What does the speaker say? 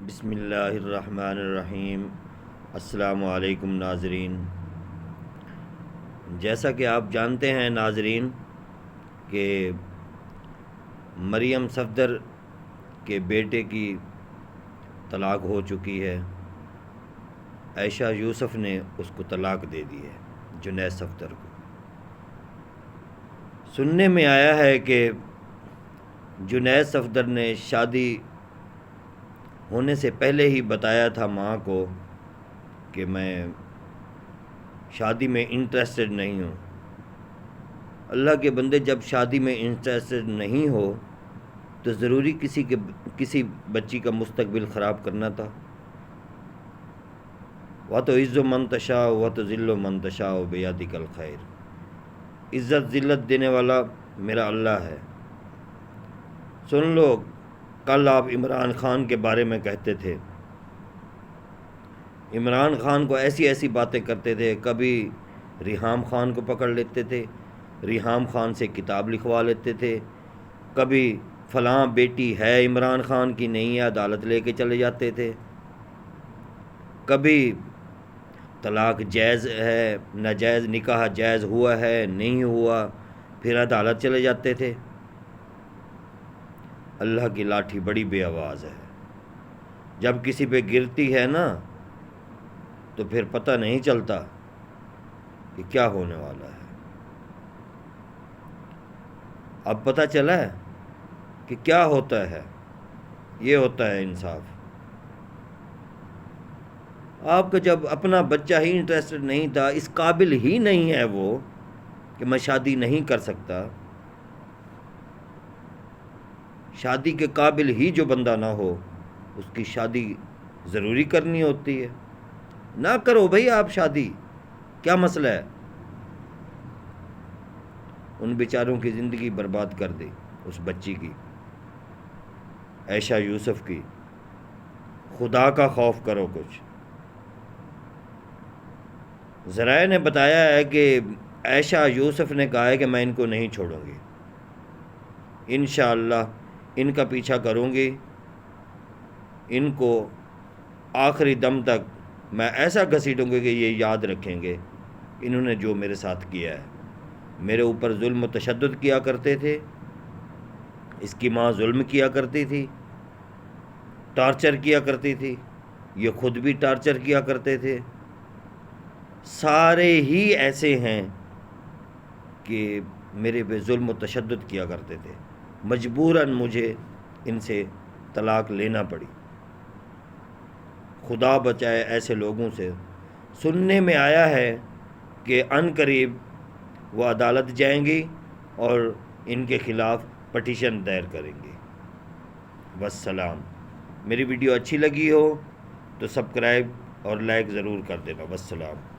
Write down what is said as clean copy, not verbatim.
بسم اللہ الرحمن الرحیم۔ السلام علیکم ناظرین۔ جیسا کہ آپ جانتے ہیں ناظرین کہ مریم صفدر کے بیٹے کی طلاق ہو چکی ہے۔ عائشہ یوسف نے اس کو طلاق دے دی ہے، جنید صفدر کو۔ سننے میں آیا ہے کہ جنید صفدر نے شادی ہونے سے پہلے ہی بتایا تھا ماں کو کہ میں شادی میں انٹرسٹڈ نہیں ہوں۔ اللہ کے بندے، جب شادی میں انٹرسٹڈ نہیں ہو تو ضروری کسی بچی کا مستقبل خراب کرنا تھا؟ وَتُعِزُّ مَن تَشَاءُ وَتُذِلُّ مَن تَشَاءُ بِيَدِكَ الْخَيْرُ۔ عزت ذلت دینے والا میرا اللہ ہے۔ سن لو، کل آپ عمران خان کے بارے میں کہتے تھے، عمران خان کو ایسی باتیں کرتے تھے۔ کبھی ریحام خان کو پکڑ لیتے تھے، ریحام خان سے کتاب لکھوا لیتے تھے، کبھی فلاں بیٹی ہے عمران خان کی نہیں ہے، عدالت لے کے چلے جاتے تھے، کبھی طلاق جائز ہے، ناجائز نکاح جائز ہوا ہے نہیں ہوا، پھر عدالت چلے جاتے تھے۔ اللہ کی لاٹھی بڑی بے آواز ہے، جب کسی پہ گرتی ہے نا تو پھر پتہ نہیں چلتا کہ کیا ہونے والا ہے۔ اب پتہ چلا ہے کہ کیا ہوتا ہے، یہ ہوتا ہے انصاف۔ آپ کا جب اپنا بچہ ہی انٹرسٹڈ نہیں تھا، اس قابل ہی نہیں ہے وہ کہ میں شادی نہیں کر سکتا، شادی کے قابل ہی جو بندہ نہ ہو اس کی شادی ضروری کرنی ہوتی ہے۔ نہ کرو بھئی آپ شادی، کیا مسئلہ ہے؟ ان بیچاروں کی زندگی برباد کر دی، اس بچی کی، عائشہ یوسف کی۔ خدا کا خوف کرو کچھ۔ ذرائع نے بتایا ہے کہ عائشہ یوسف نے کہا ہے کہ میں ان کو نہیں چھوڑوں گی، انشاءاللہ ان کا پیچھا کروں گی، ان کو آخری دم تک میں ایسا گھسیٹوں گی کہ یہ یاد رکھیں گے انہوں نے جو میرے ساتھ کیا ہے۔ میرے اوپر ظلم و تشدد کیا کرتے تھے، اس کی ماں ظلم کیا کرتی تھی، ٹارچر کیا کرتی تھی، یہ خود بھی ٹارچر کیا کرتے تھے، سارے ہی ایسے ہیں کہ میرے پہ ظلم و تشدد کیا کرتے تھے۔ مجبوراً مجھے ان سے طلاق لینا پڑی۔ خدا بچائے ایسے لوگوں سے۔ سننے میں آیا ہے کہ عن قریب وہ عدالت جائیں گی اور ان کے خلاف پٹیشن دائر کریں گی۔ والسلام۔ میری ویڈیو اچھی لگی ہو تو سبسکرائب اور لائک ضرور کر دینا۔ والسلام۔